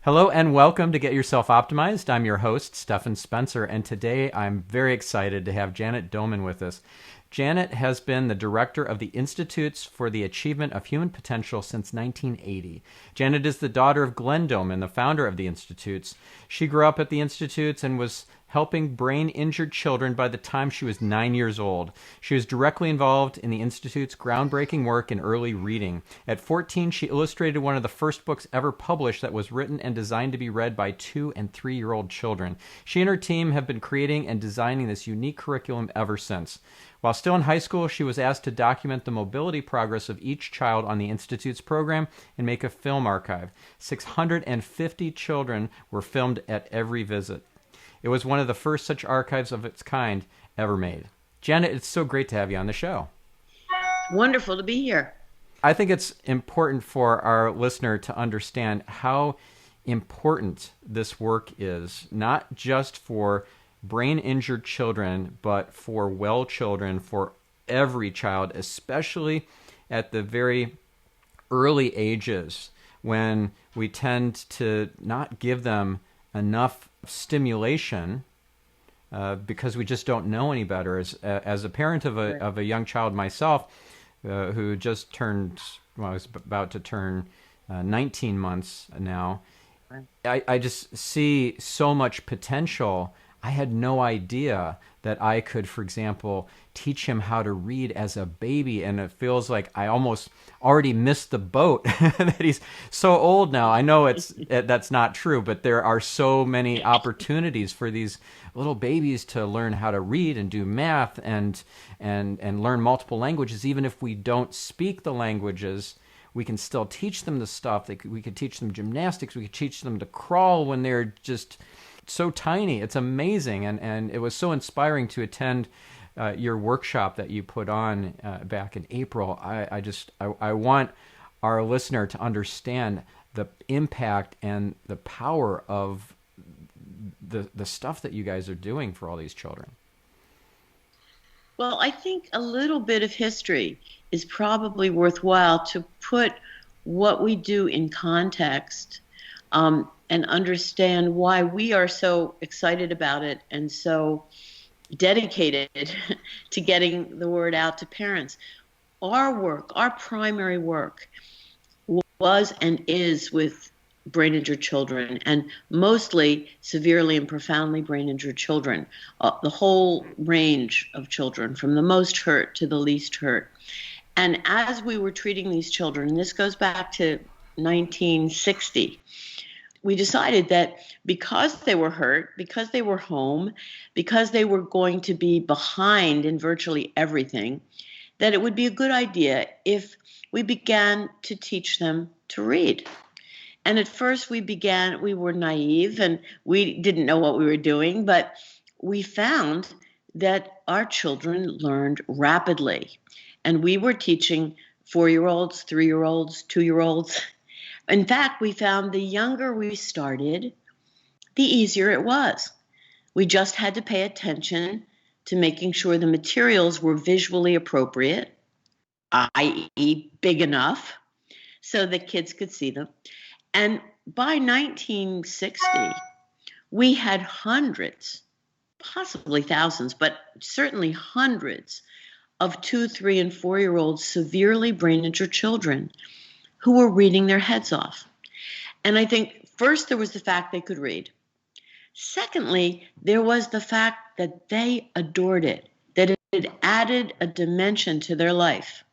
Hello and welcome to Get Yourself Optimized. I'm your host, Stephan Spencer, and today I'm very excited to have Janet Doman with us. Janet has been the director of the Institutes for the Achievement of Human Potential since 1980. Janet is the daughter of Glenn Doman, the founder of the Institutes. She grew up at the Institutes and was helping brain-injured children by the time she was 9 years old. She was directly involved in the Institute's groundbreaking work in early reading. At 14, she illustrated one of the first books ever published that was written and designed to be read by 2- and 3-year-old children. She and her team have been creating and designing this unique curriculum ever since. While still in high school, she was asked to document the mobility progress of each child on the Institute's program and make a film archive. 650 children were filmed at every visit. It was one of the first such archives of its kind ever made. Janet, it's so great to have you on the show. Wonderful to be here. I think it's important for our listener to understand how important this work is, not just for brain-injured children, but for well children, for every child, especially at the very early ages when we tend to not give them enough stimulation because we just don't know any better. As a parent of a young child myself, who just turned, well, I was about to turn 19 months now, I just see so much potential. I had no idea that I could, for example, teach him how to read as a baby, and it feels like I almost already missed the boat that he's so old now. I know that's not true, but there are so many opportunities for these little babies to learn how to read and do math and learn multiple languages. Even if we don't speak the languages, we can still teach them the stuff. We could teach them gymnastics. We could teach them to crawl when they're just so tiny. It's amazing, and it was so inspiring to attend your workshop that you put on back in April. I want our listener to understand the impact and the power of the stuff that you guys are doing for all these children. Well, I think a little bit of history is probably worthwhile to put what we do in context, and understand why we are so excited about it and so dedicated to getting the word out to parents. Our work, our primary work, was and is with brain injured children, and mostly severely and profoundly brain injured children, the whole range of children, from the most hurt to the least hurt. And as we were treating these children, and this goes back to 1960, we decided that because they were hurt, because they were home, because they were going to be behind in virtually everything, that it would be a good idea if we began to teach them to read. And at first we were naive and we didn't know what we were doing, but we found that our children learned rapidly. And we were teaching 4-year-olds, 3-year-olds, 2-year-olds. In fact, we found the younger we started, the easier it was. We just had to pay attention to making sure the materials were visually appropriate, i.e. big enough, so that kids could see them. And by 1960, we had hundreds, possibly thousands, but certainly hundreds of 2-, 3-, and 4-year-olds severely brain injured children who were reading their heads off. And I think first there was the fact they could read. Secondly, there was the fact that they adored it, that it added a dimension to their life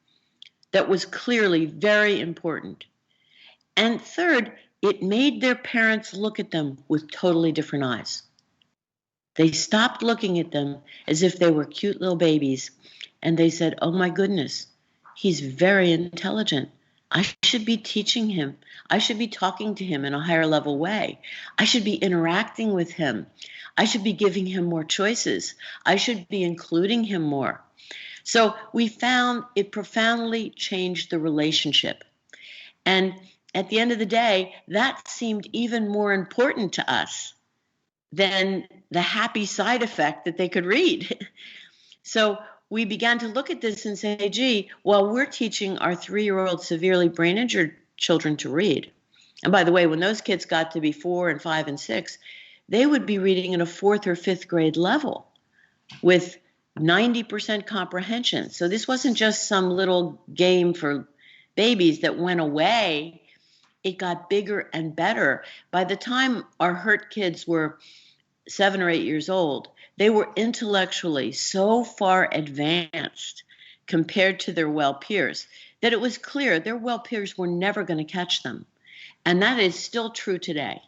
that was clearly very important. And third, it made their parents look at them with totally different eyes. They stopped looking at them as if they were cute little babies, and they said, "Oh my goodness, he's very intelligent. I should be teaching him. I should be talking to him in a higher level way. I should be interacting with him. I should be giving him more choices. I should be including him more." So we found it profoundly changed the relationship. And at the end of the day, that seemed even more important to us than the happy side effect that they could read. So we began to look at this and say, gee, while we're teaching our 3-year-old severely brain injured children to read, And by the way, when those kids got to be 4 and 5 and 6, they would be reading at a 4th or 5th grade level with 90% comprehension. So this wasn't just some little game for babies that went away. It got bigger and better. By the time our hurt kids were 7 or 8 years old, they were intellectually so far advanced compared to their well peers that it was clear their well peers were never going to catch them. And that is still true today.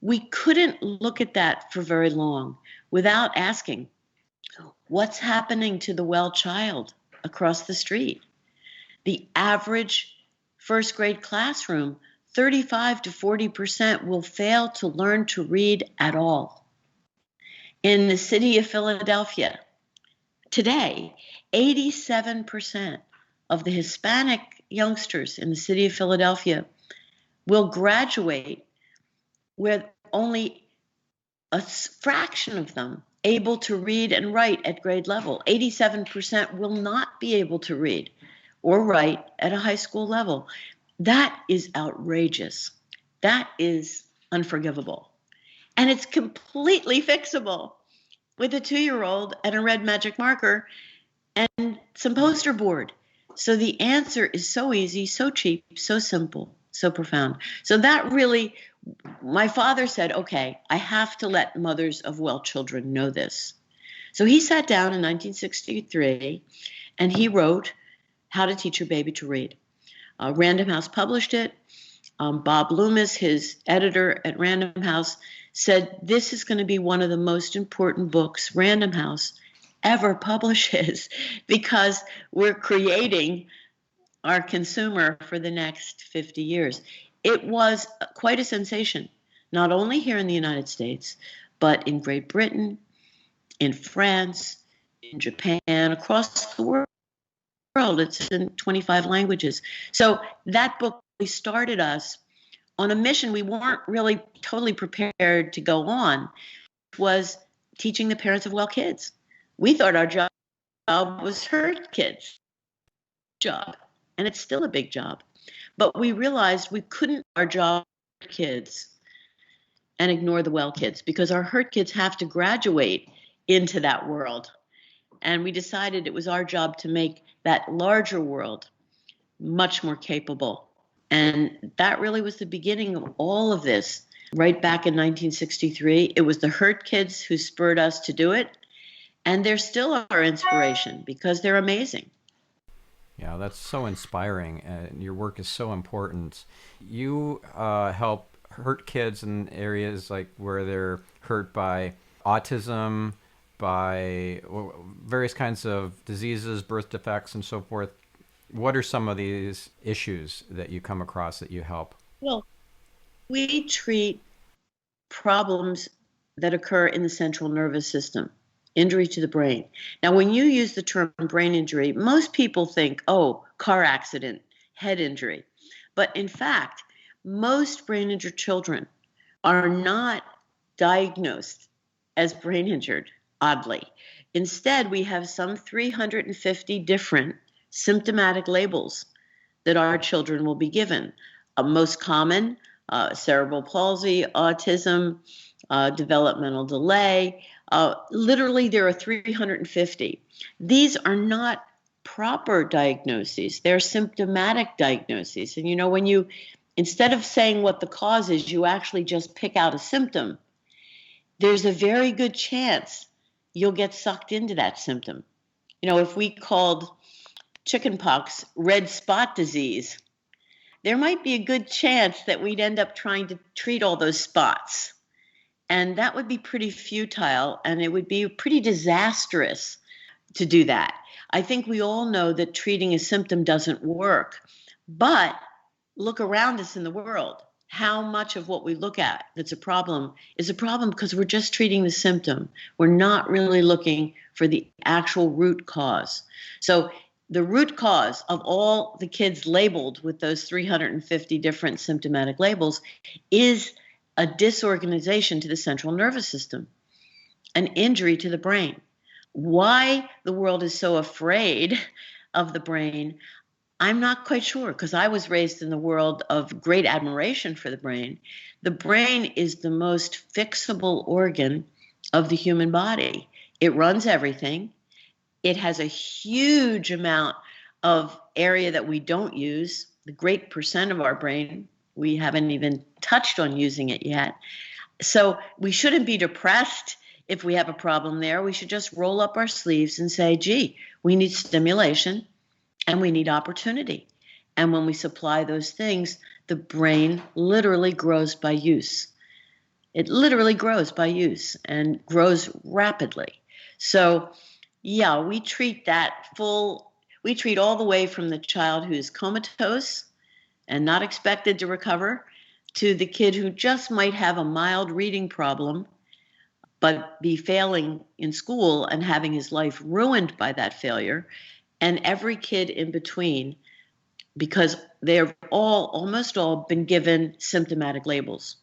We couldn't look at that for very long without asking, what's happening to the well child across the street? The average first grade classroom, 35 to 40% will fail to learn to read at all. In the city of Philadelphia, today, 87% of the Hispanic youngsters in the city of Philadelphia will graduate with only a fraction of them able to read and write at grade level. 87% will not be able to read or write at a high school level. That is outrageous. That is unforgivable. And it's completely fixable with a 2-year-old and a red magic marker and some poster board. So the answer is so easy, so cheap, so simple, so profound. So that really, my father said, okay, I have to let mothers of well children know this. So he sat down in 1963 and he wrote How to Teach Your Baby to Read. Random House published it. Bob Loomis, his editor at Random House, said this is going to be one of the most important books Random House ever publishes because we're creating our consumer for the next 50 years. It was quite a sensation, not only here in the United States, but in Great Britain, in France, in Japan, across the world. It's in 25 languages. So that book really started us on a mission we weren't really totally prepared to go on, was teaching the parents of well kids. We thought our job was hurt kids' job, and it's still a big job. But we realized we couldn't do our job for kids and ignore the well kids because our hurt kids have to graduate into that world. And we decided it was our job to make that larger world much more capable. And that really was the beginning of all of this. Right back in 1963, it was the hurt kids who spurred us to do it. And they're still our inspiration because they're amazing. Yeah, that's so inspiring. And your work is so important. You help hurt kids in areas like where they're hurt by autism, by various kinds of diseases, birth defects, and so forth. What are some of these issues that you come across that you help? Well, we treat problems that occur in the central nervous system, injury to the brain. Now, when you use the term brain injury, most people think, oh, car accident, head injury. But in fact, most brain injured children are not diagnosed as brain injured, oddly. Instead, we have some 350 different symptomatic labels that our children will be given. Most common, cerebral palsy, autism, developmental delay. Literally, there are 350. These are not proper diagnoses. They're symptomatic diagnoses. And you know, when you, instead of saying what the cause is, you actually just pick out a symptom, there's a very good chance you'll get sucked into that symptom. You know, if we called chickenpox red spot disease, there might be a good chance that we'd end up trying to treat all those spots. And that would be pretty futile, and it would be pretty disastrous to do that. I think we all know that treating a symptom doesn't work. But look around us in the world. How much of what we look at that's a problem is a problem because we're just treating the symptom. We're not really looking for the actual root cause. So the root cause of all the kids labeled with those 350 different symptomatic labels is a disorganization to the central nervous system, an injury to the brain. Why the world is so afraid of the brain, I'm not quite sure because I was raised in the world of great admiration for the brain. The brain is the most fixable organ of the human body. It runs everything. It has a huge amount of area that we don't use. The great percent of our brain, we haven't even touched on using it yet. So we shouldn't be depressed if we have a problem there. We should just roll up our sleeves and say, gee, we need stimulation and we need opportunity. And when we supply those things, the brain literally grows by use. It literally grows by use and grows rapidly. So, yeah, we treat we treat all the way from the child who's comatose and not expected to recover to the kid who just might have a mild reading problem, but be failing in school and having his life ruined by that failure, and every kid in between, because they've almost all been given symptomatic labels.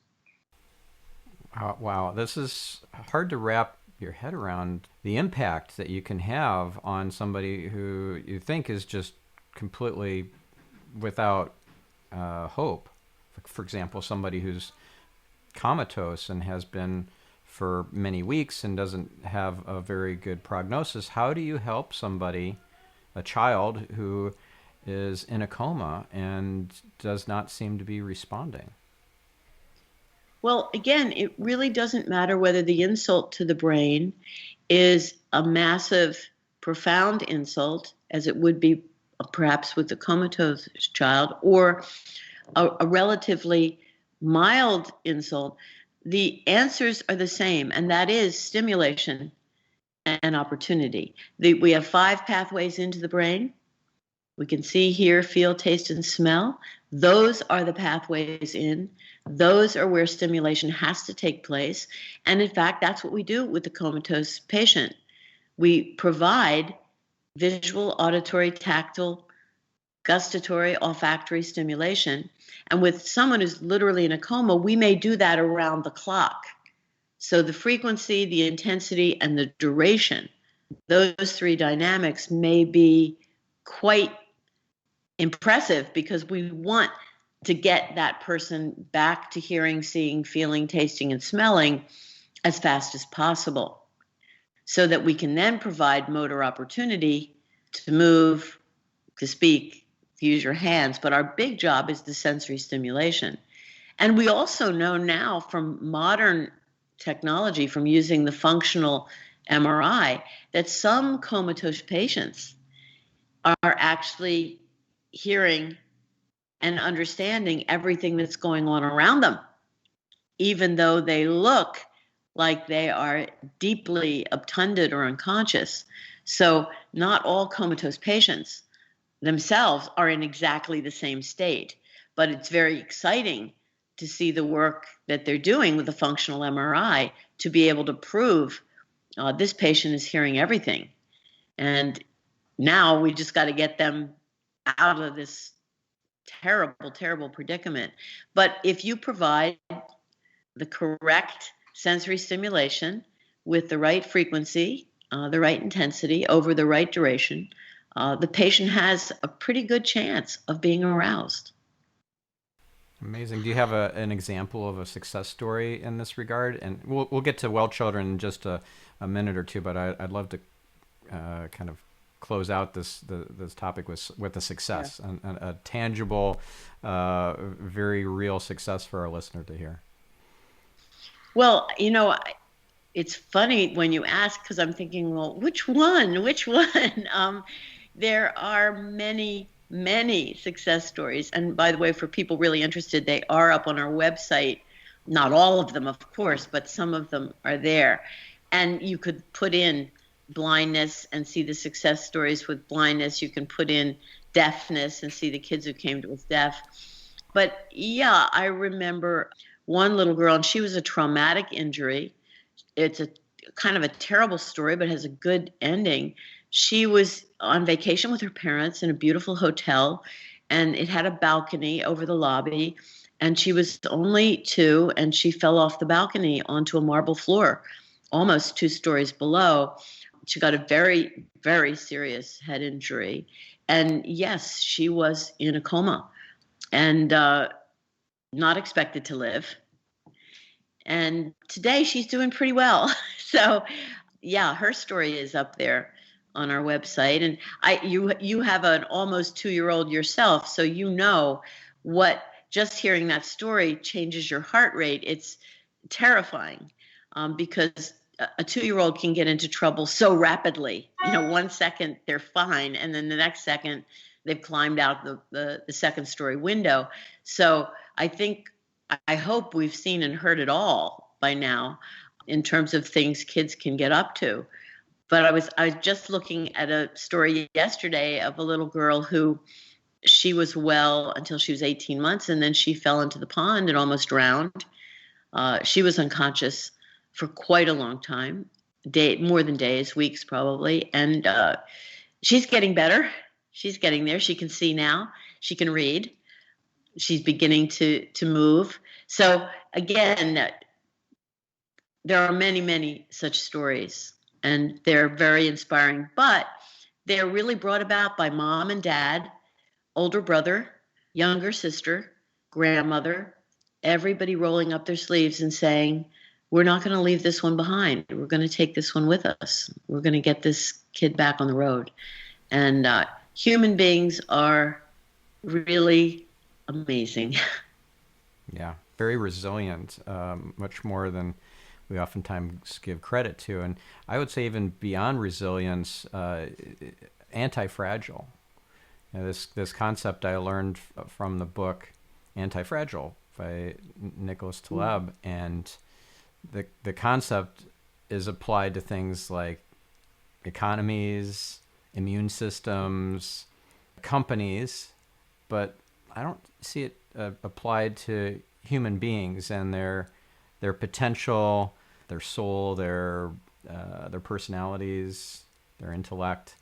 Wow, this is hard to wrap your head around, the impact that you can have on somebody who you think is just completely without hope. For example, somebody who's comatose and has been for many weeks and doesn't have a very good prognosis. How do you help somebody, a child who is in a coma and does not seem to be responding? Well, again, it really doesn't matter whether the insult to the brain is a massive, profound insult, as it would be perhaps with the comatose child, or a relatively mild insult. The answers are the same, and that is stimulation and opportunity. We have 5 pathways into the brain. We can see, hear, feel, taste, and smell. Those are the pathways in. Those are where stimulation has to take place. And in fact, that's what we do with the comatose patient. We provide visual, auditory, tactile, gustatory, olfactory stimulation. And with someone who's literally in a coma, we may do that around the clock. So the frequency, the intensity, and the duration, those 3 dynamics may be quite impressive because we want to get that person back to hearing, seeing, feeling, tasting, and smelling as fast as possible so that we can then provide motor opportunity to move, to speak, to use your hands. But our big job is the sensory stimulation. And we also know now from modern technology, from using the functional MRI, that some comatose patients are actually hearing and understanding everything that's going on around them, even though they look like they are deeply obtunded or unconscious. So not all comatose patients themselves are in exactly the same state, but it's very exciting to see the work that they're doing with the functional MRI to be able to prove this patient is hearing everything. And now we just got to get them out of this terrible, terrible predicament. But if you provide the correct sensory stimulation with the right frequency, the right intensity over the right duration, the patient has a pretty good chance of being aroused. Amazing. Do you have an example of a success story in this regard? And we'll get to well children in just a minute or two, but I'd love to kind of close out this topic with a success, yeah. and a tangible, very real success for our listener to hear. Well, it's funny when you ask, because I'm thinking, well, which one? There are many success stories. And by the way, for people really interested, they are up on our website. Not all of them, of course, but some of them are there. And you could put in blindness and see the success stories with blindness. You can put in deafness and see the kids who came to us deaf. But yeah, I remember one little girl, and she was a traumatic injury. It's a kind of a terrible story, but has a good ending. She was on vacation with her parents in a beautiful hotel, and it had a balcony over the lobby, and she was only 2, and she fell off the balcony onto a marble floor, almost 2 stories below. She got a very, very serious head injury. And yes, she was in a coma and not expected to live. And today she's doing pretty well. So yeah, her story is up there on our website. And you have an almost 2-year-old yourself, so you know what just hearing that story changes your heart rate. It's terrifying, because a 2-year-old can get into trouble so rapidly. 1 second they're fine, and then the next second they've climbed out the second story window. So I hope we've seen and heard it all by now in terms of things kids can get up to. But I was just looking at a story yesterday of a little girl who, she was well until she was 18 months, and then she fell into the pond and almost drowned. She was unconscious for quite a long time, more than days, weeks probably, and she's getting better. She's getting there. She can see now. She can read. She's beginning to move. So again, there are many, many such stories, and they're very inspiring, but they're really brought about by mom and dad, older brother, younger sister, grandmother, everybody rolling up their sleeves and saying, we're not going to leave this one behind. We're going to take this one with us. We're going to get this kid back on the road. And human beings are really amazing. Yeah, very resilient, much more than we oftentimes give credit to. And I would say even beyond resilience, anti-fragile. This concept I learned from the book Anti-Fragile by Nicholas Taleb, and the concept is applied to things like economies, immune systems, companies, but I don't see it applied to human beings and their potential, their soul, their personalities, their intellect.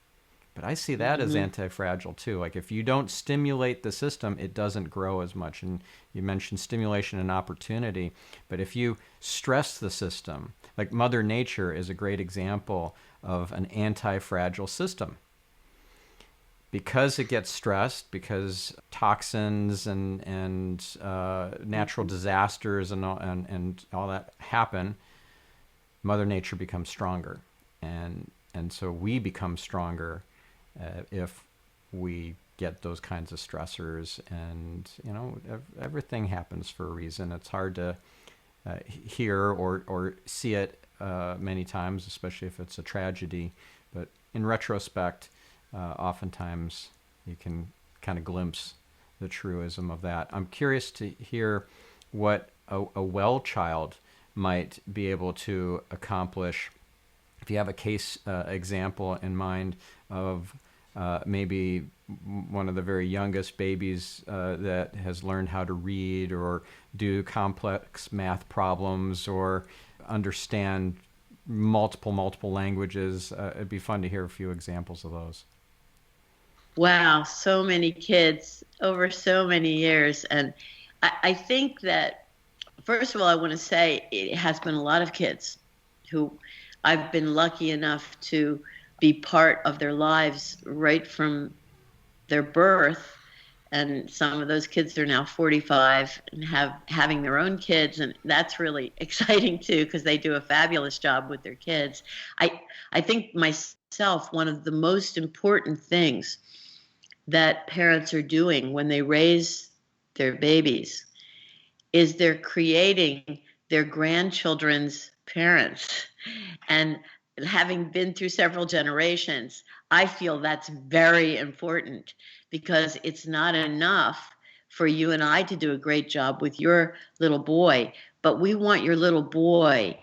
But I see that as anti-fragile too. Like if you don't stimulate the system, it doesn't grow as much. And you mentioned stimulation and opportunity. But if you stress the system, like Mother Nature is a great example of an anti-fragile system. Because it gets stressed, because toxins and natural disasters and all that happen, Mother Nature becomes stronger. And so we become stronger if we get those kinds of stressors. And everything happens for a reason. It's hard to hear or see it many times, especially if it's a tragedy. But in retrospect, oftentimes you can kind of glimpse the truism of that. I'm curious to hear what a well child might be able to accomplish. If you have a case example in mind of maybe one of the very youngest babies that has learned how to read or do complex math problems or understand multiple languages, it'd be fun to hear a few examples of those. Wow, so many kids over so many years. And I think that, first of all, I want to say it has been a lot of kids who I've been lucky enough to be part of their lives right from their birth. And some of those kids are now 45 and having their own kids, and that's really exciting too, because they do a fabulous job with their kids. I think myself, one of the most important things that parents are doing when they raise their babies is they're creating their grandchildren's parents. And having been through several generations, I feel that's very important, because it's not enough for you and I to do a great job with your little boy, but we want your little boy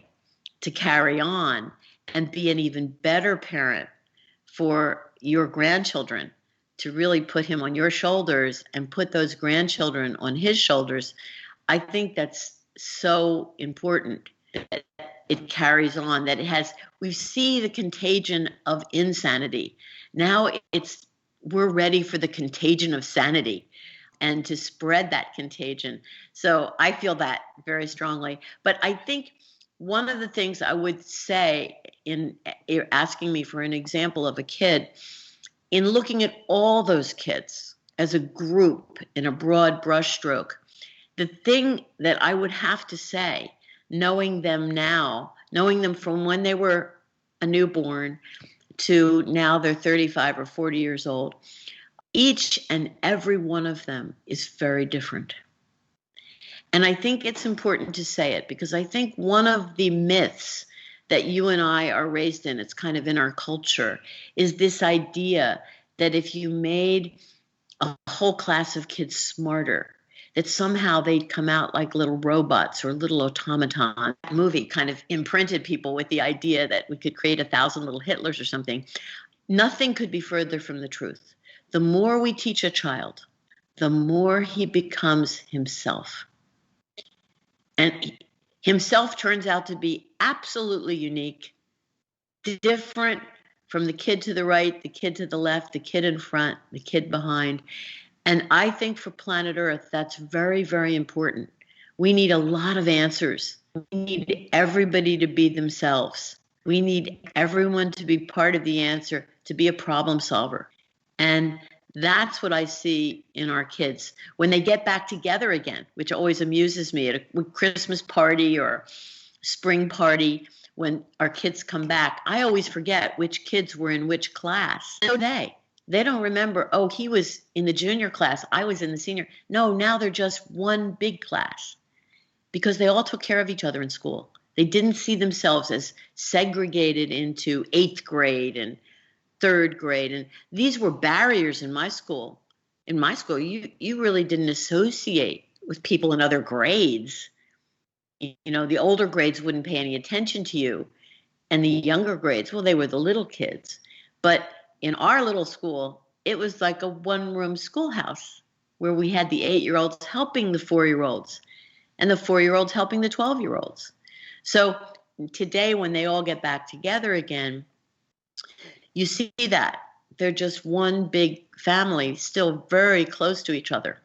to carry on and be an even better parent for your grandchildren, to really put him on your shoulders and put those grandchildren on his shoulders. I think that's so important that it carries on, that it has, we see the contagion of insanity. Now we're ready for the contagion of sanity and to spread that contagion. So I feel that very strongly. But I think one of the things I would say in asking me for an example of a kid in looking at all those kids as a group in a broad brushstroke, the thing that I would have to say, knowing them now, knowing them from when they were a newborn to now they're 35 or 40 years old, each and every one of them is very different. And I think it's important to say it because I think one of the myths that you and I are raised in, it's kind of in our culture, is this idea that if you made a whole class of kids smarter, that somehow they'd come out like little robots or little automatons. The movie kind of imprinted people with the idea that we could create 1,000 little Hitlers or something. Nothing could be further from the truth. The more we teach a child, the more he becomes himself. And himself turns out to be absolutely unique, different from the kid to the right, the kid to the left, the kid in front, the kid behind. And I think for planet Earth, that's very, very important. We need a lot of answers. We need everybody to be themselves. We need everyone to be part of the answer, to be a problem solver. And that's what I see in our kids. When they get back together again, which always amuses me at a Christmas party or spring party, when our kids come back, I always forget which kids were in which class. So they don't remember, oh, he was in the junior class, I was in the senior. No, now they're just one big class because they all took care of each other in school. They didn't see themselves as segregated into 8th grade and 3rd grade. And these were barriers in my school. In my school, you really didn't associate with people in other grades. You know, the older grades wouldn't pay any attention to you. And the younger grades, well, they were the little kids. But in our little school, it was like a one-room schoolhouse where we had the 8-year-olds helping the 4-year-olds and the 4-year-olds helping the 12-year-olds. So today, when they all get back together again, you see that they're just one big family, still very close to each other.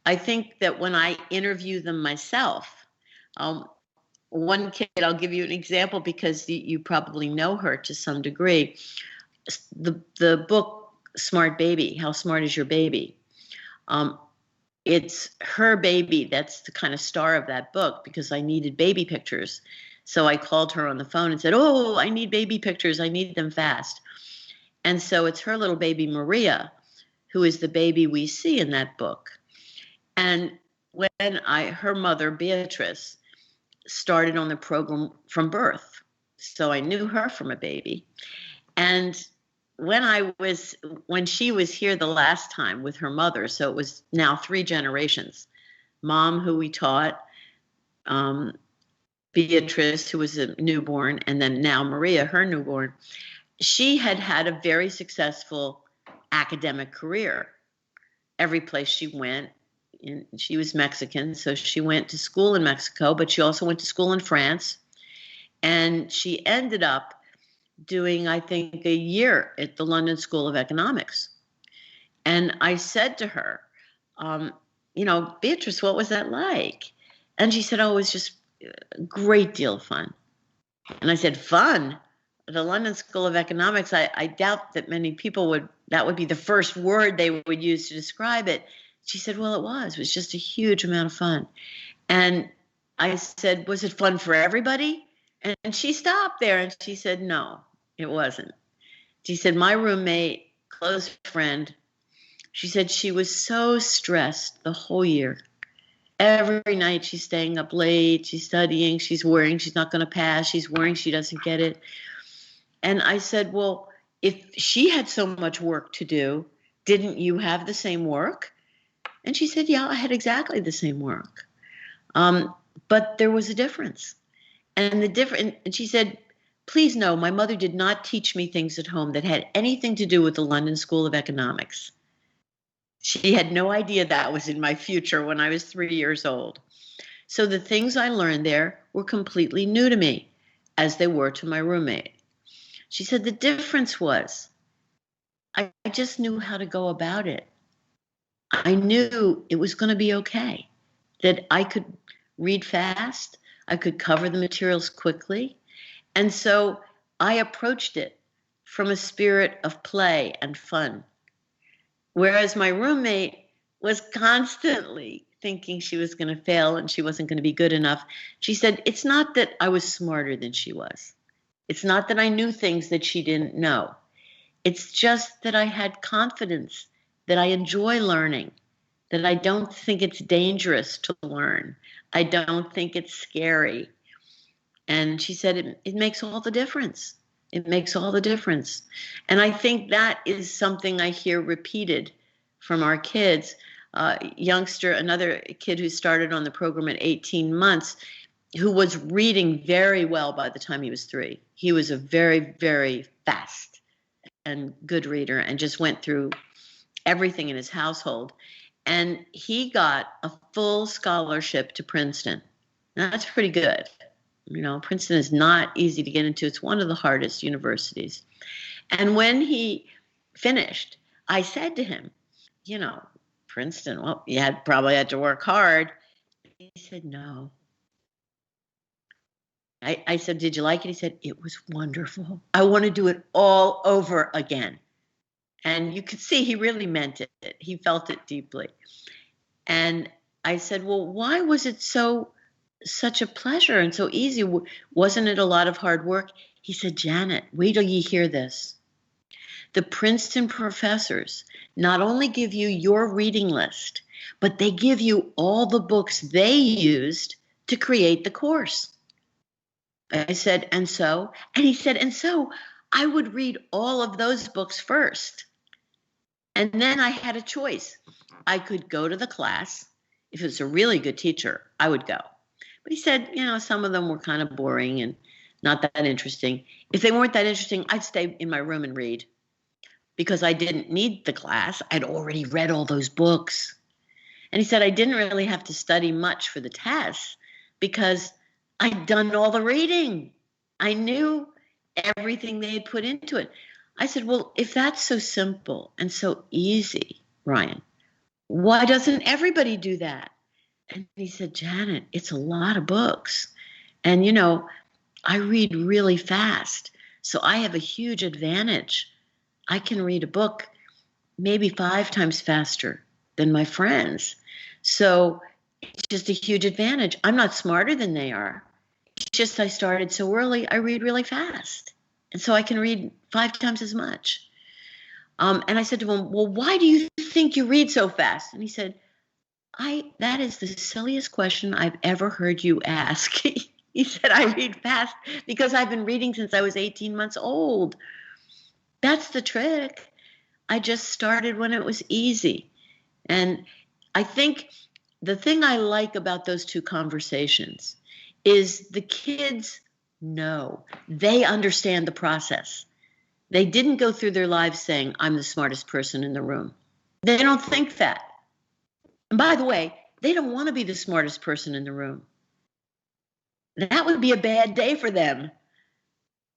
I think that when I interview them myself, one kid, I'll give you an example because you probably know her to some degree. The book Smart Baby, How Smart Is Your Baby? It's her baby that's the kind of star of that book because I needed baby pictures. So I called her on the phone and said, oh, I need baby pictures. I need them fast. And so it's her little baby, Maria, who is the baby we see in that book. And when her mother, Beatrice, started on the program from birth. So I knew her from a baby. And when she was here the last time with her mother, so it was now 3 generations, Mom, who we taught, Beatrice, who was a newborn, and then now Maria, her newborn, she had a very successful academic career. Every place she went, she was Mexican, so she went to school in Mexico, but she also went to school in France. And she ended up doing, I think, a year at the London School of Economics. And I said to her, Beatrice, what was that like? And she said, oh, it was just a great deal of fun. And I said, fun? The London School of Economics, I doubt that many people that would be the first word they would use to describe it. She said, well, it was just a huge amount of fun. And I said, was it fun for everybody? And she stopped there and she said, no, it wasn't. She said, my roommate, close friend, she said she was so stressed the whole year. Every night she's staying up late, she's studying, she's worrying she's not going to pass, she's worrying she doesn't get it. And I said, well, if she had so much work to do, didn't you have the same work? And she said, yeah, I had exactly the same work. But there was a difference. And she said, please know, my mother did not teach me things at home that had anything to do with the London School of Economics. She had no idea that was in my future when I was 3 years old. So the things I learned there were completely new to me, as they were to my roommate. She said the difference was I just knew how to go about it. I knew it was going to be okay, that I could read fast, I could cover the materials quickly. And so I approached it from a spirit of play and fun. Whereas my roommate was constantly thinking she was going to fail and she wasn't going to be good enough. She said, it's not that I was smarter than she was. It's not that I knew things that she didn't know. It's just that I had confidence, that I enjoy learning, that I don't think it's dangerous to learn. I don't think it's scary. And she said, it makes all the difference. It makes all the difference. And I think that is something I hear repeated from our kids. Another kid who started on the program at 18 months, who was reading very well by the time he was 3. He was a very, very fast and good reader and just went through everything in his household. And he got a full scholarship to Princeton. Now, that's pretty good. Princeton is not easy to get into. It's one of the hardest universities. And when he finished, I said to him, Princeton, well, you probably had to work hard. He said, no. I said, did you like it? He said, it was wonderful. I want to do it all over again. And you could see he really meant it. He felt it deeply. And I said, well, why was it such a pleasure and so easy? Wasn't it a lot of hard work? He said, Janet, wait till you hear this. The Princeton professors not only give you your reading list, but they give you all the books they used to create the course. I said, and so? And he said, and so I would read all of those books first. And then I had a choice. I could go to the class. If it was a really good teacher, I would go. But he said, some of them were kind of boring and not that interesting. If they weren't that interesting, I'd stay in my room and read because I didn't need the class. I'd already read all those books. And he said, I didn't really have to study much for the tests because I'd done all the reading. I knew everything they had put into it. I said, well, if that's so simple and so easy, Ryan, why doesn't everybody do that? And he said, Janet, it's a lot of books. And, I read really fast. So I have a huge advantage. I can read a book maybe 5 times faster than my friends. So it's just a huge advantage. I'm not smarter than they are. It's just I started so early, I read really fast. And so I can read 5 times as much. And I said to him, well, why do you think you read so fast? And he said, that is the silliest question I've ever heard you ask. He said, I read fast because I've been reading since I was 18 months old. That's the trick. I just started when it was easy. And I think the thing I like about those 2 conversations is the kids know. They understand the process. They didn't go through their lives saying, I'm the smartest person in the room. They don't think that. And by the way, they don't want to be the smartest person in the room. That would be a bad day for them.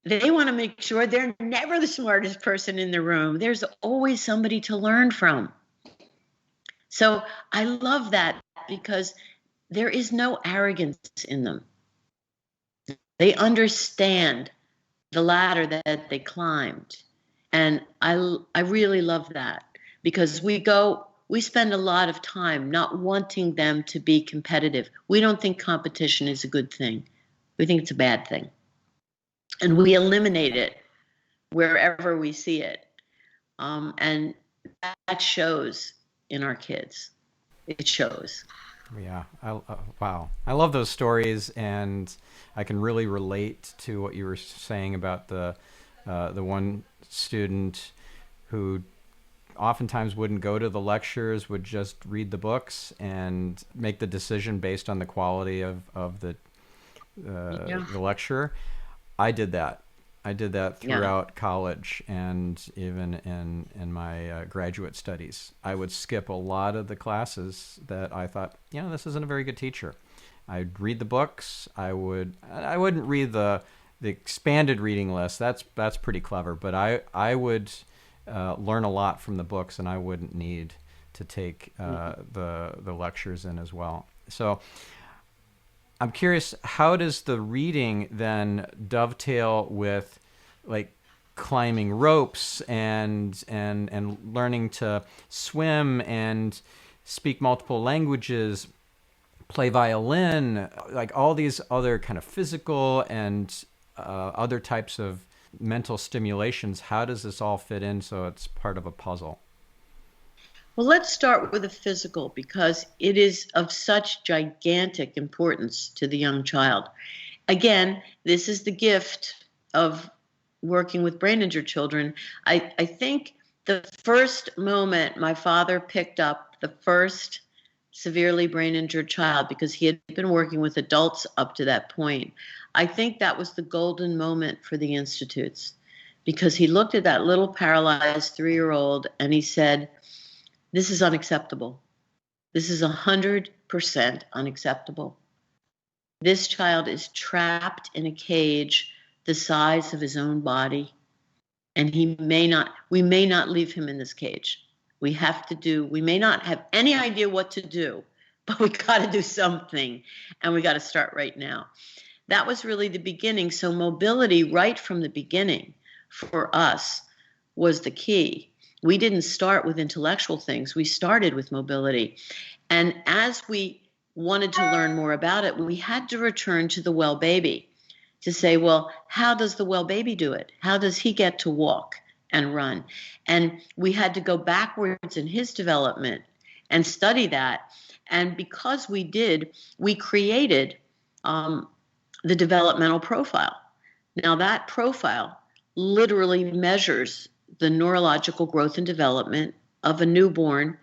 They want to make sure they're never the smartest person in the room. There's always somebody to learn from. So I love that because there is no arrogance in them. They understand the ladder that they climbed. And I really love that because we spend a lot of time not wanting them to be competitive. We don't think competition is a good thing. We think it's a bad thing. And we eliminate it wherever we see it. And that shows in our kids. It shows. Yeah. Wow. I love those stories, and I can really relate to what you were saying about the one student who oftentimes wouldn't go to the lectures, would just read the books and make the decision based on the quality of the lecture. I did that. Throughout college and even in my graduate studies. I would skip a lot of the classes that I thought, this isn't a very good teacher. I'd read the books. I wouldn't read the expanded reading list. That's pretty clever. But I would learn a lot from the books, and I wouldn't need to take the lectures in as well. So I'm curious, how does the reading then dovetail with, like, climbing ropes and learning to swim and speak multiple languages, play violin, like all these other kind of physical and other types of mental stimulations. How does this all fit in so it's part of a puzzle? Well, let's start with the physical because it is of such gigantic importance to the young child. Again, this is the gift of working with brain injured children. I think the first moment my father picked up the first severely brain injured child, because he had been working with adults up to that point, I think that was the golden moment for the institutes, because he looked at that little paralyzed 3-year-old and he said, "This is unacceptable. This is 100% unacceptable. This child is trapped in a cage the size of his own body, and we may not leave him in this cage. We may not have any idea what to do, but we got to do something, and we got to start right now." That was really the beginning. So mobility right from the beginning for us was the key. We didn't start with intellectual things. We started with mobility. And as we wanted to learn more about it, we had to return to the well baby to say, well, how does the well baby do it? How does he get to walk and run? And we had to go backwards in his development and study that. And because we did, we created the developmental profile. Now that profile literally measures the neurological growth and development of a newborn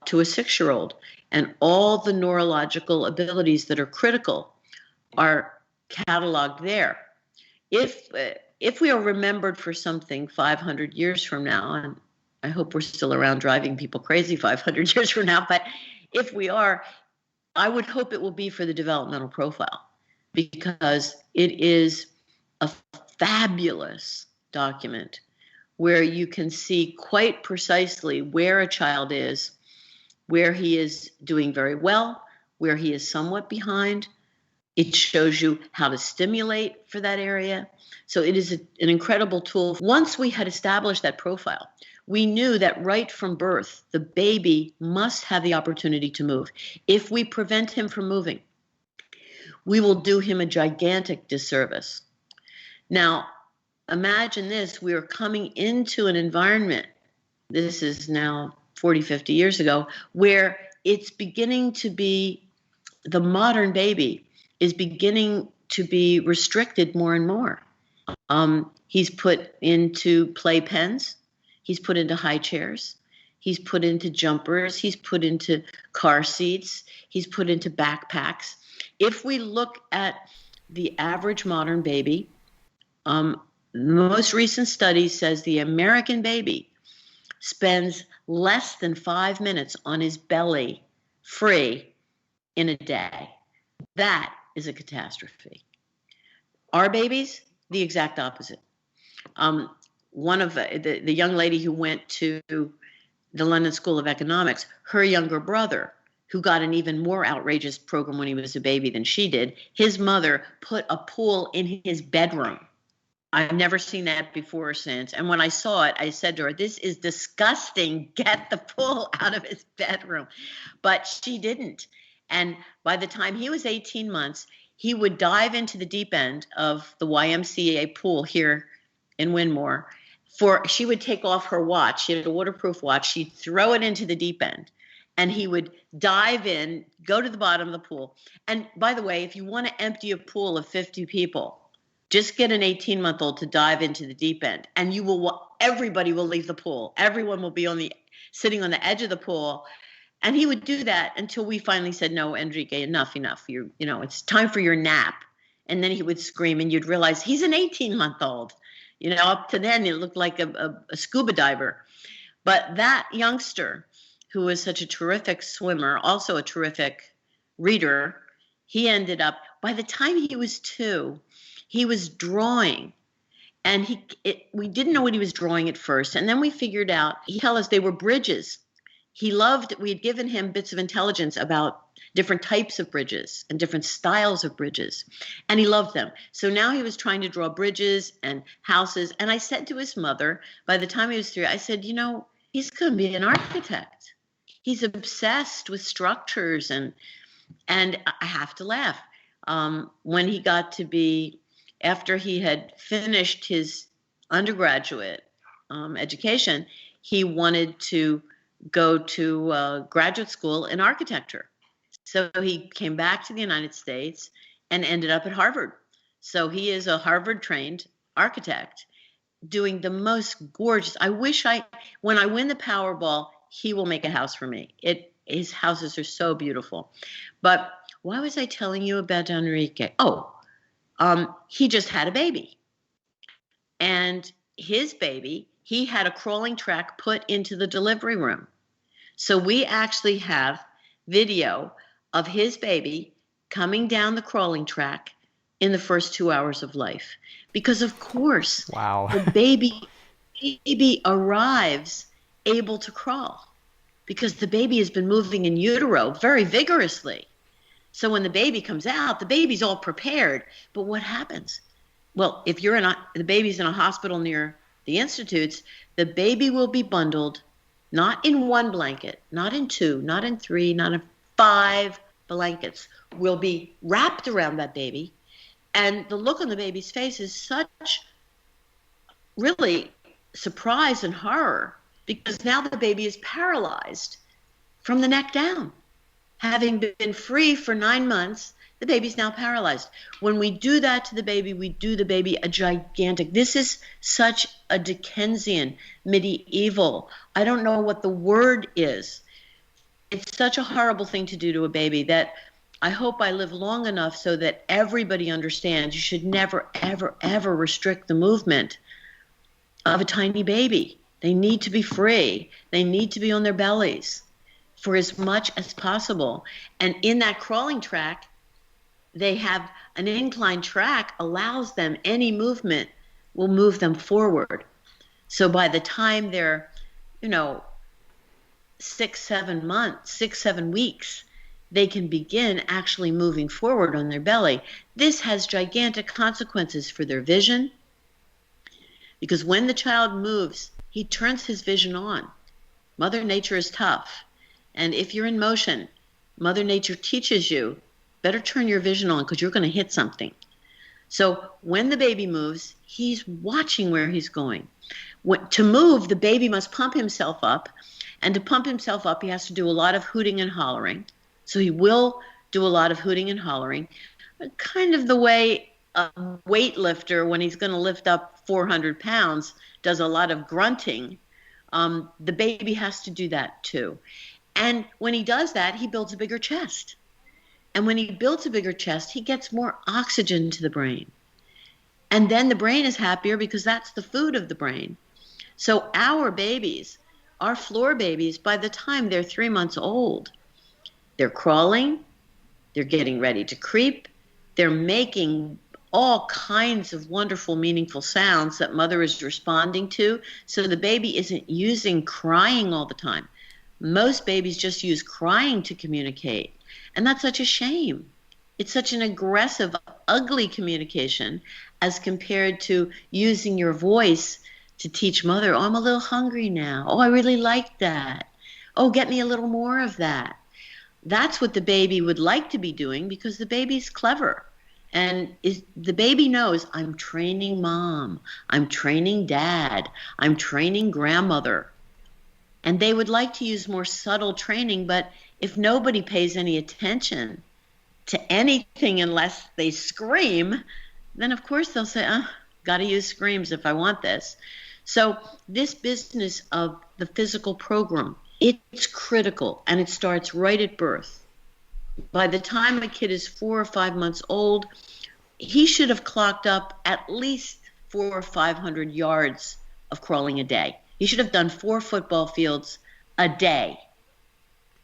to a 6-year-old, and all the neurological abilities that are critical are cataloged there. If we are remembered for something 500 years from now, and I hope we're still around driving people crazy 500 years from now, but if we are, I would hope it will be for the developmental profile, because it is a fabulous document where you can see quite precisely where a child is, where he is doing very well, where he is somewhat behind. It shows you how to stimulate for that area. So it is an incredible tool. Once we had established that profile, we knew that right from birth, the baby must have the opportunity to move. If we prevent him from moving, we will do him a gigantic disservice. Now, imagine this, we are coming into an environment, this is now 40, 50 years ago, where it's beginning to be, the modern baby is beginning to be restricted more and more. He's put into playpens, he's put into high chairs, he's put into jumpers, he's put into car seats, he's put into backpacks. If we look at the average modern baby, the most recent study says the American baby spends less than 5 minutes on his belly free in a day. That is a catastrophe. Our babies, the exact opposite. One of the young lady who went to the London School of Economics, her younger brother, who got an even more outrageous program when he was a baby than she did, his mother put a pool in his bedroom. I've never seen that before or since. And when I saw it, I said to her, "This is disgusting. Get the pool out of his bedroom." But she didn't. And by the time he was 18 months, he would dive into the deep end of the YMCA pool here in Winmore. She would take off her watch. She had a waterproof watch. She'd throw it into the deep end. And he would dive in, go to the bottom of the pool. And by the way, if you want to empty a pool of 50 people, just get an 18-month-old to dive into the deep end, and everybody will leave the pool. Everyone will be sitting on the edge of the pool. And he would do that until we finally said, "No, Enrique, enough. It's time for your nap." And then he would scream, and you'd realize he's an 18-month-old. Up to then it looked like a scuba diver. But that youngster, who was such a terrific swimmer, also a terrific reader, he ended up, by the time he was 2, he was drawing. And we didn't know what he was drawing at first. And then we figured out, he told us they were bridges. we had given him bits of intelligence about different types of bridges and different styles of bridges, and he loved them. So now he was trying to draw bridges and houses. And I said to his mother, by the time he was 3, I said, he's going to be an architect. He's obsessed with structures, and I have to laugh. When he got to be, after he had finished his undergraduate education, he wanted to go to graduate school in architecture. So he came back to the United States and ended up at Harvard. So he is a Harvard-trained architect doing the most gorgeous. When I win the Powerball, he will make a house for me. His houses are so beautiful. But why was I telling you about Enrique? He just had a baby. And his baby, he had a crawling track put into the delivery room. So we actually have video of his baby coming down the crawling track in the first 2 hours of life. Because of course, wow, the baby arrives able to crawl, because the baby has been moving in utero very vigorously. So when the baby comes out, the baby's all prepared. But what happens? Well, if the baby's in a hospital near the institutes, the baby will be bundled, not in 1 blanket, not in 2, not in 3, not in 5 blankets, will be wrapped around that baby. And the look on the baby's face is such really surprise and horror, because now the baby is paralyzed from the neck down. Having been free for 9 months, the baby's now paralyzed. When we do that to the baby, we do the baby a gigantic. This is such a Dickensian, medieval, I don't know what the word is. It's such a horrible thing to do to a baby that I hope I live long enough so that everybody understands you should never, ever, ever restrict the movement of a tiny baby. They need to be free. They need to be on their bellies for as much as possible. And in that crawling track, they have an inclined track, allows them, any movement will move them forward. So by the time they're, 6-7 weeks, they can begin actually moving forward on their belly. This has gigantic consequences for their vision, because when the child moves, he turns his vision on. Mother Nature is tough. And if you're in motion, Mother Nature teaches you, better turn your vision on because you're going to hit something. So when the baby moves, he's watching where he's going. To move, the baby must pump himself up. And to pump himself up, he has to do a lot of hooting and hollering. So he will do a lot of hooting and hollering, kind of the way a weightlifter, when he's going to lift up 400 pounds, does a lot of grunting. The baby has to do that too. And when he does that, he builds a bigger chest. And when he builds a bigger chest, he gets more oxygen to the brain. And then the brain is happier because that's the food of the brain. So our babies, our floor babies, by the time they're 3 months old, they're crawling, they're getting ready to creep, they're making all kinds of wonderful, meaningful sounds that mother is responding to. So the baby isn't using crying all the time. Most babies just use crying to communicate. And that's such a shame. It's such an aggressive, ugly communication as compared to using your voice to teach mother, oh, I'm a little hungry now. Oh, I really like that. Oh, get me a little more of that. That's what the baby would like to be doing, because the baby's clever. And the baby knows, I'm training mom, I'm training dad, I'm training grandmother. And they would like to use more subtle training, but if nobody pays any attention to anything unless they scream, then of course they'll say, got to use screams if I want this. So this business of the physical program, it's critical, and it starts right at birth. By the time a kid is 4 or 5 months old, he should have clocked up at least 400 or 500 yards of crawling a day. He should have done 4 football fields a day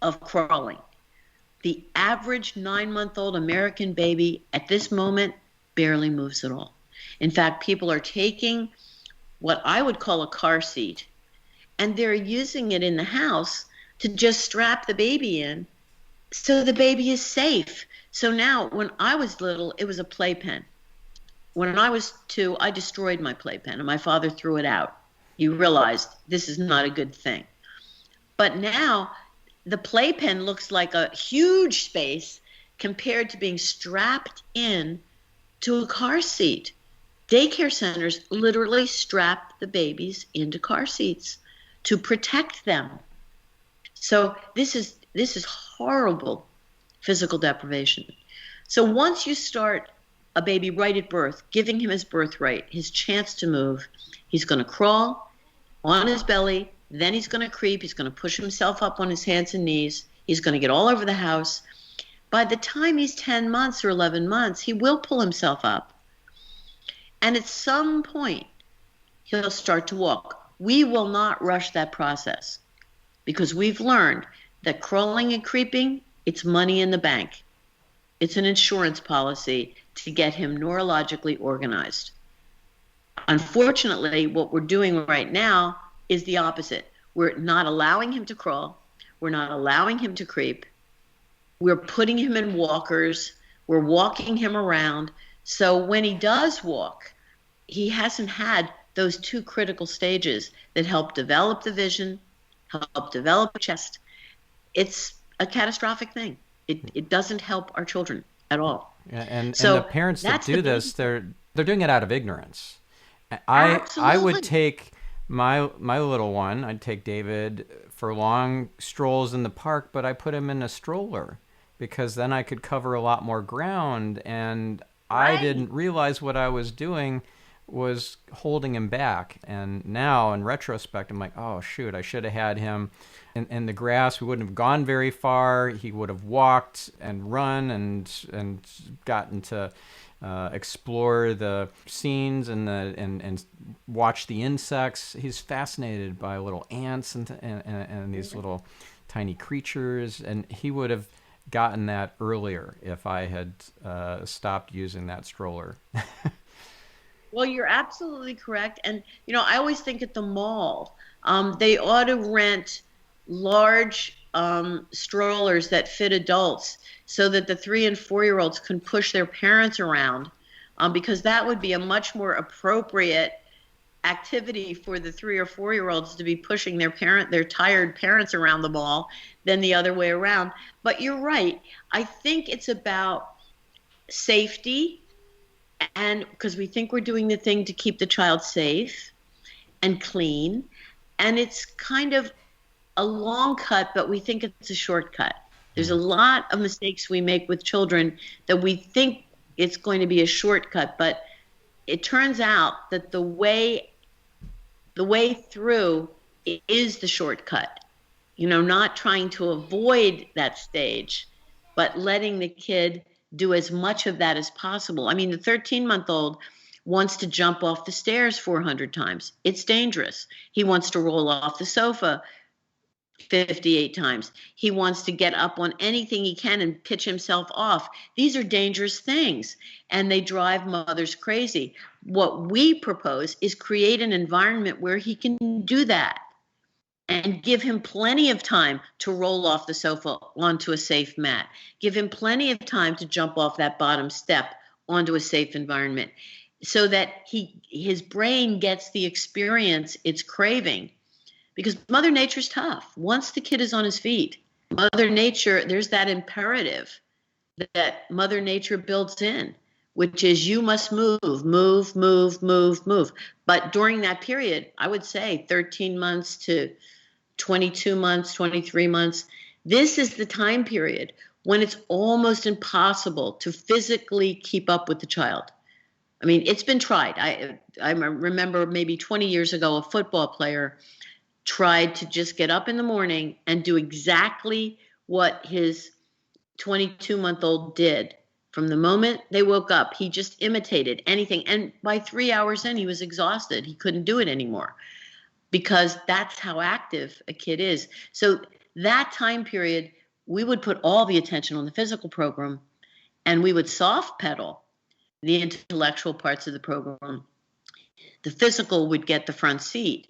of crawling. The average 9-month-old American baby at this moment barely moves at all. In fact, people are taking what I would call a car seat, and they're using it in the house to just strap the baby in so the baby is safe. So now, when I was little, it was a playpen. When I was 2, I destroyed my playpen and my father threw it out. He realized this is not a good thing. But now the playpen looks like a huge space compared to being strapped in to a car seat. Daycare centers literally strap the babies into car seats to protect them. So this is horrible physical deprivation. So once you start a baby right at birth, giving him his birthright, his chance to move, he's going to crawl on his belly, then he's going to creep, he's going to push himself up on his hands and knees, he's going to get all over the house. By the time he's 10 months or 11 months, he will pull himself up. And at some point, he'll start to walk. We will not rush that process because we've learned that crawling and creeping, it's money in the bank. It's an insurance policy to get him neurologically organized. Unfortunately, what we're doing right now is the opposite. We're not allowing him to crawl. We're not allowing him to creep. We're putting him in walkers. We're walking him around. So when he does walk, he hasn't had those 2 critical stages that help develop the vision, help develop the chest. It's a catastrophic thing. It doesn't help our children at all. Yeah, and the parents that do this, they're doing it out of ignorance. I would take my little one, I'd take David for long strolls in the park, but I put him in a stroller because then I could cover a lot more ground, and I didn't realize what I was doing was holding him back. And now in retrospect, I'm like, oh shoot, I should have had him in the grass. We wouldn't have gone very far. He would have walked and run and gotten to explore the scenes and watch the insects. He's fascinated by little ants and these little tiny creatures, and he would have gotten that earlier if I had stopped using that stroller. Well, you're absolutely correct. And, I always think at the mall, they ought to rent large strollers that fit adults so that the 3 and 4-year-olds can push their parents around, because that would be a much more appropriate activity for the 3 or 4-year-olds to be pushing their tired parents around the mall than the other way around. But you're right. I think it's about safety, and because we think we're doing the thing to keep the child safe and clean, and it's kind of a long cut, but we think it's a shortcut. There's a lot of mistakes we make with children that we think it's going to be a shortcut, but it turns out that the way through is the shortcut. Not trying to avoid that stage, but letting the kid do as much of that as possible. I mean, the 13-month-old wants to jump off the stairs 400 times. It's dangerous. He wants to roll off the sofa 58 times. He wants to get up on anything he can and pitch himself off. These are dangerous things, and they drive mothers crazy. What we propose is create an environment where he can do that and give him plenty of time to roll off the sofa onto a safe mat. Give him plenty of time to jump off that bottom step onto a safe environment so that his brain gets the experience it's craving. Because Mother Nature's tough. Once the kid is on his feet, Mother Nature, there's that imperative that Mother Nature builds in, which is you must move, move, move, move, move. But during that period, I would say 13 months to 22 months, 23 months, this is the time period when it's almost impossible to physically keep up with the child. I mean, it's been tried. I remember maybe 20 years ago, a football player tried to just get up in the morning and do exactly what his 22-month-old did. From the moment they woke up, he just imitated anything. And by 3 hours in, he was exhausted. He couldn't do it anymore because that's how active a kid is. So that time period, we would put all the attention on the physical program, and we would soft pedal the intellectual parts of the program. The physical would get the front seat.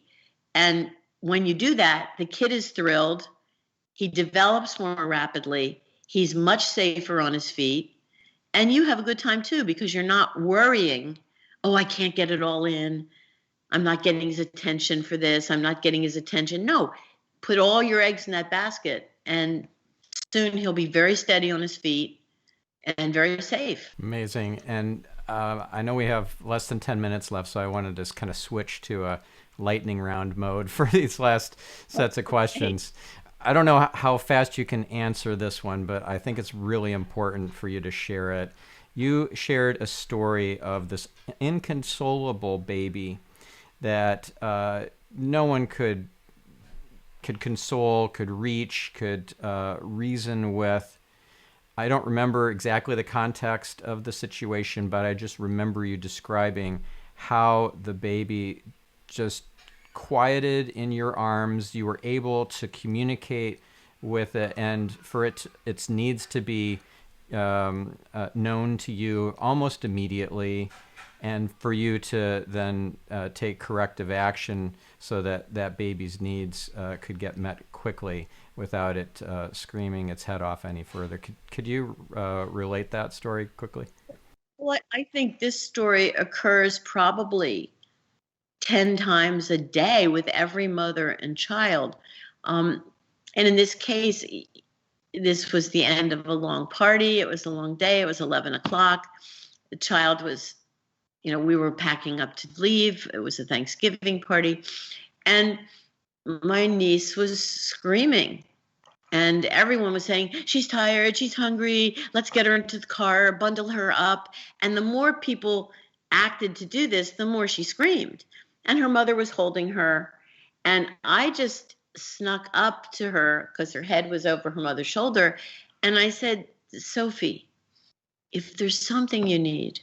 And when you do that, the kid is thrilled. He develops more rapidly. He's much safer on his feet. And you have a good time too, because you're not worrying, oh, I can't get it all in. I'm not getting his attention for this. I'm not getting his attention. No, put all your eggs in that basket, and soon he'll be very steady on his feet and very safe. Amazing. And I know we have less than 10 minutes left, so I wanted to just kind of switch to a lightning round mode for these last sets of questions. I don't know how fast you can answer this one, but I think it's really important for you to share it. You shared a story of this inconsolable baby that no one could console, could reach, could reason with. I don't remember exactly the context of the situation, but I just remember you describing how the baby just quieted in your arms. You were able to communicate with it, and for its needs to be known to you almost immediately, and for you to then take corrective action so that that baby's needs could get met quickly without it screaming its head off any further. Could you relate that story quickly? Well, I think this story occurs probably 10 times a day with every mother and child. And in this case, this was the end of a long party. It was a long day. It was 11 o'clock. The child was, we were packing up to leave. It was a Thanksgiving party. And my niece was screaming. And everyone was saying, she's tired, she's hungry, let's get her into the car, bundle her up. And the more people acted to do this, the more she screamed. And her mother was holding her. And I just snuck up to her because her head was over her mother's shoulder. And I said, Sophie, if there's something you need,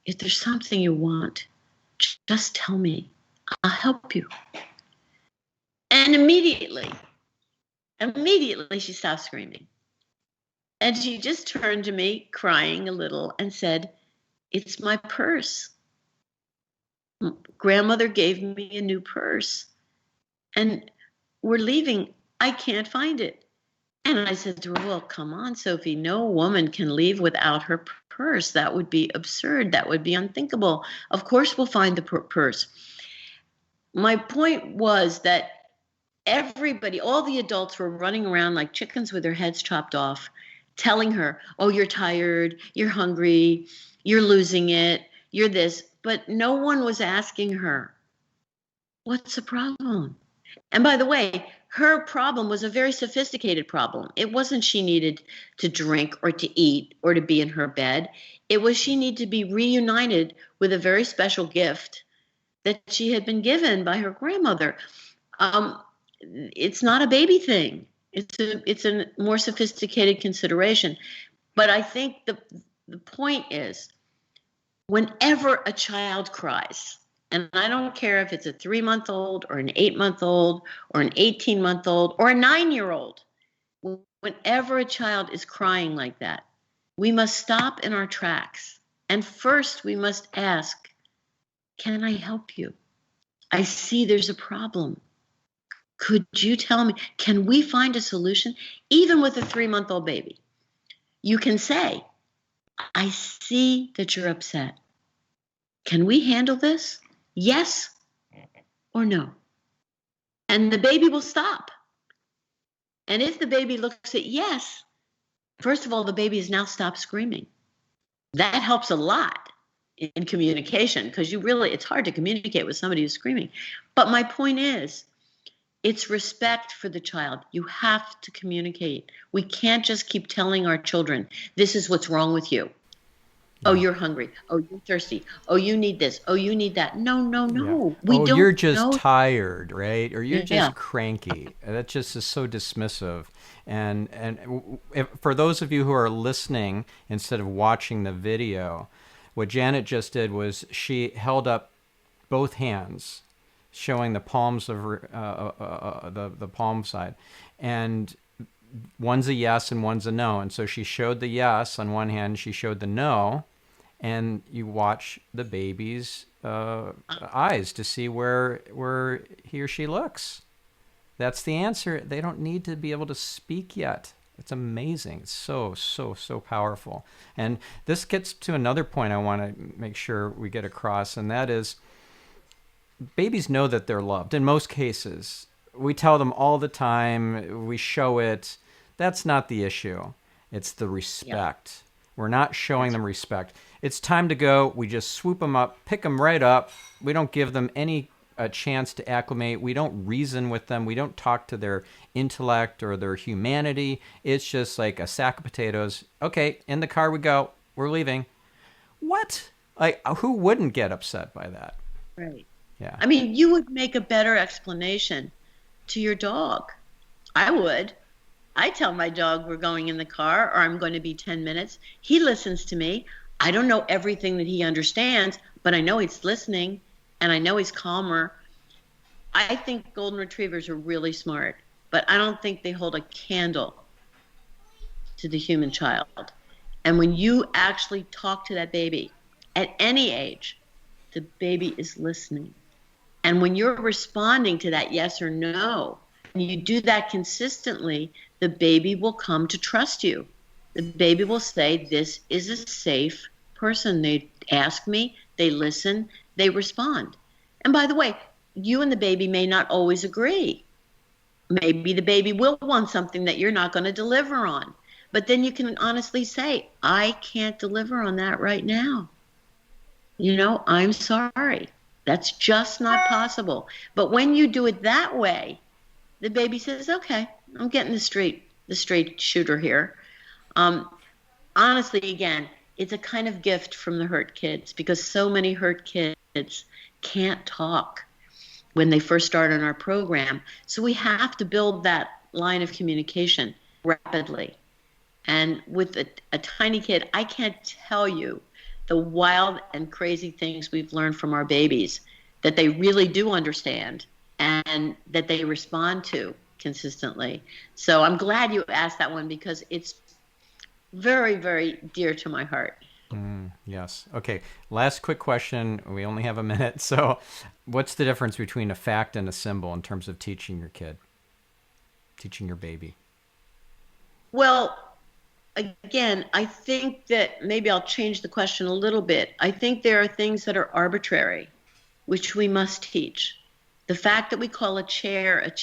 if there's something you want, just tell me. I'll help you. And immediately she stopped screaming. And she just turned to me, crying a little, and said, it's my purse. Grandmother gave me a new purse. And we're leaving. I can't find it. And I said to her, well, come on, Sophie. No woman can leave without her purse. That would be absurd. That would be unthinkable. Of course we'll find the purse. My point was that everybody, all the adults were running around like chickens with their heads chopped off, telling her, oh, you're tired, you're hungry, you're losing it, you're this. But no one was asking her, what's the problem? And by the way, her problem was a very sophisticated problem. It wasn't she needed to drink or to eat or to be in her bed. It was she needed to be reunited with a very special gift that she had been given by her grandmother. It's not a baby thing. It's a more sophisticated consideration. But I think the point is, whenever a child cries, and I don't care if it's a 3-month-old or an 8-month-old or an 18-month-old or a 9-year-old, whenever a child is crying like that, we must stop in our tracks. And first we must ask, can I help you? I see there's a problem. Could you tell me, can we find a solution? Even with a 3-month-old baby, you can say, I see that you're upset. Can we handle this? Yes or no? And the baby will stop. And if the baby looks at yes, first of all, the baby has now stopped screaming. That helps a lot in communication, because it's hard to communicate with somebody who's screaming. But my point is, it's respect for the child. You have to communicate. We can't just keep telling our children, this is what's wrong with you. Yeah. Oh, you're hungry. Oh, you're thirsty. Oh, you need this. Oh, you need that. No. Yeah. We don't. You're just tired, right? Or you're just cranky. That just is so dismissive. And for those of you who are listening instead of watching the video, what Janet just did was she held up both hands, showing the palms of her, the palm side, and one's a yes and one's a no. And so she showed the yes on one hand, she showed the no, and you watch the baby's eyes to see where he or she looks. That's the answer. They don't need to be able to speak yet. It's amazing. It's so, so, so powerful. And this gets to another point I want to make sure we get across, and that is babies know that they're loved in most cases. We tell them all the time, we show it. That's not the issue. It's the respect. Yeah. We're not showing them respect. It's time to go. We just swoop them up, pick them right up. We don't give them any chance to acclimate. We don't reason with them. We don't talk to their intellect or their humanity. It's just like a sack of potatoes. Okay, in the car we go. We're leaving. What? Like, who wouldn't get upset by that? Right. Yeah. I mean, you would make a better explanation to your dog. I would. I tell my dog we're going in the car or I'm going to be 10 minutes. He listens to me. I don't know everything that he understands, but I know he's listening and I know he's calmer. I think golden retrievers are really smart, but I don't think they hold a candle to the human child. And when you actually talk to that baby at any age, the baby is listening. And when you're responding to that yes or no, and you do that consistently, the baby will come to trust you. The baby will say, this is a safe person. They ask me, they listen, they respond. And by the way, you and the baby may not always agree. Maybe the baby will want something that you're not going to deliver on. But then you can honestly say, I can't deliver on that right now. You know, I'm sorry. That's just not possible. But when you do it that way, the baby says, okay, I'm getting the straight shooter here. Honestly, again, it's a kind of gift from the hurt kids because so many hurt kids can't talk when they first start on our program. So we have to build that line of communication rapidly. And with a tiny kid, I can't tell you the wild and crazy things we've learned from our babies that they really do understand and that they respond to consistently. So I'm glad you asked that one because it's very, very dear to my heart. Yes. Okay. Last quick question. We only have a minute. So what's the difference between a fact and a symbol in terms of teaching your kid, teaching your baby? Well, again, I think that maybe I'll change the question a little bit. I think there are things that are arbitrary, which we must teach. The fact that we call a chair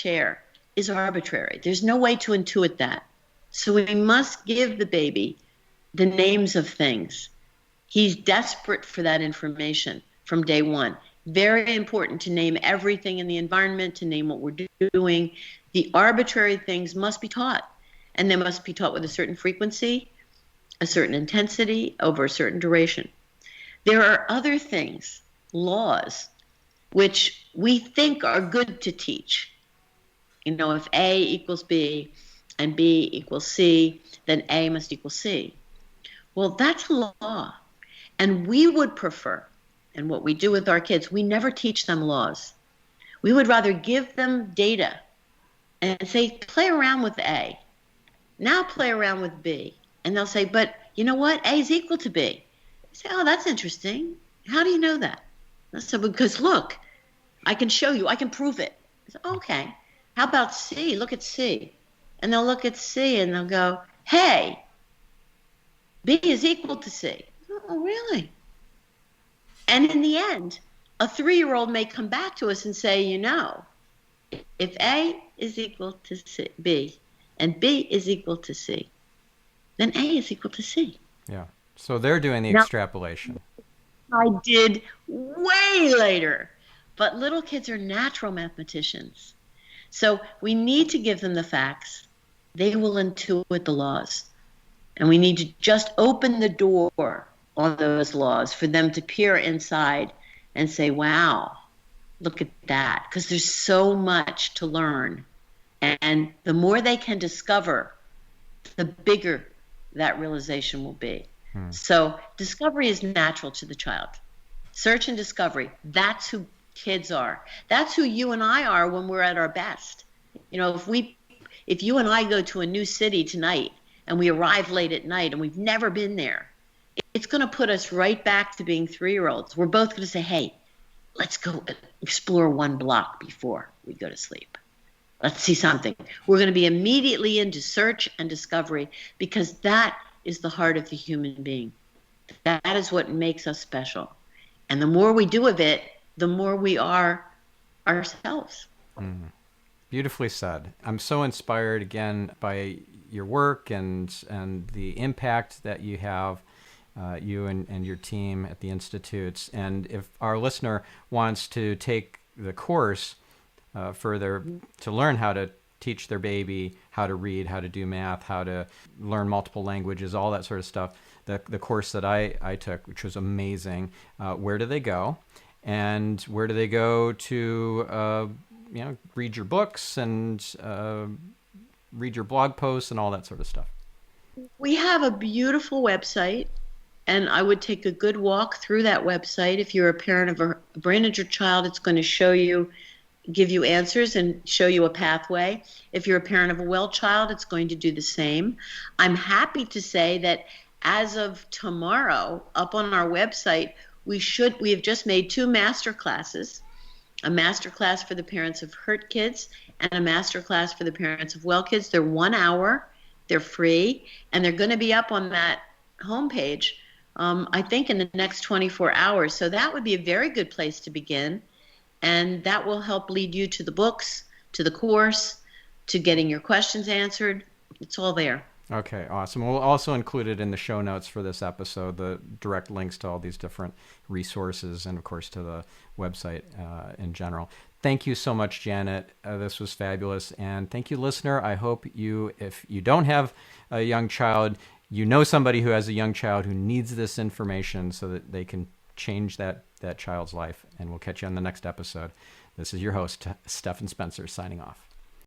is arbitrary. There's no way to intuit that. So we must give the baby the names of things. He's desperate for that information from day one. Very important to name everything in the environment, to name what we're doing. The arbitrary things must be taught. And they must be taught with a certain frequency, a certain intensity, over a certain duration. There are other things, laws, which we think are good to teach. You know, if A equals B and B equals C, then A must equal C. Well, that's a law. And we would prefer, and what we do with our kids, we never teach them laws. We would rather give them data and say, play around with A. Now play around with B. And they'll say, but you know what? A is equal to B. I say, oh, that's interesting. How do you know that? I said, because look, I can show you. I can prove it. I said, okay. How about C? Look at C. And they'll look at C and they'll go, hey, B is equal to C. Oh, really? And in the end, a 3-year-old may come back to us and say, you know, if A is equal to C, B, and B is equal to C, then A is equal to C. Yeah. So they're doing the extrapolation. I did way later. But little kids are natural mathematicians. So we need to give them the facts. They will intuit the laws. And we need to just open the door on those laws for them to peer inside and say, wow, look at that. Because there's so much to learn. And the more they can discover, the bigger that realization will be. So discovery is natural to the child. Search and discovery, that's who kids are. That's who you and I are when we're at our best. You know, if you and I go to a new city tonight and we arrive late at night and we've never been there, it's going to put us right back to being 3-year-olds. We're both going to say, hey, let's go explore one block before we go to sleep. Let's see something. We're going to be immediately into search and discovery because that is the heart of the human being. That is what makes us special. And the more we do of it, the more we are ourselves. Beautifully said. I'm so inspired again by your work and the impact that you have, you and your team at the institutes. And if our listener wants to take the course further to learn how to teach their baby how to read, how to do math, how to learn multiple languages, all that sort of stuff, the course that I took, which was amazing, where do they go? And where do they go to read your books and read your blog posts and all that sort of stuff? We have a beautiful website, and I would take a good walk through that website. If you're a parent of a brain injured child, it's going to show you, give you answers and show you a pathway. If you're a parent of a well child, it's going to do the same. I'm happy to say that as of tomorrow, up on our website, we have just made 2 master classes, a master class for the parents of hurt kids and a master class for the parents of well kids. They're 1 hour, they're free, and they're going to be up on that homepage, I think in the next 24 hours. So that would be a very good place to begin. And that will help lead you to the books, to the course, to getting your questions answered. It's all there. Okay, awesome. We'll also include it in the show notes for this episode, the direct links to all these different resources and, of course, to the website in general. Thank you so much, Janet. This was fabulous. And thank you, listener. I hope you, if you don't have a young child, you know somebody who has a young child who needs this information so that they can change that child's life. And we'll catch you on the next episode. This is your host, Stephan Spencer, signing off.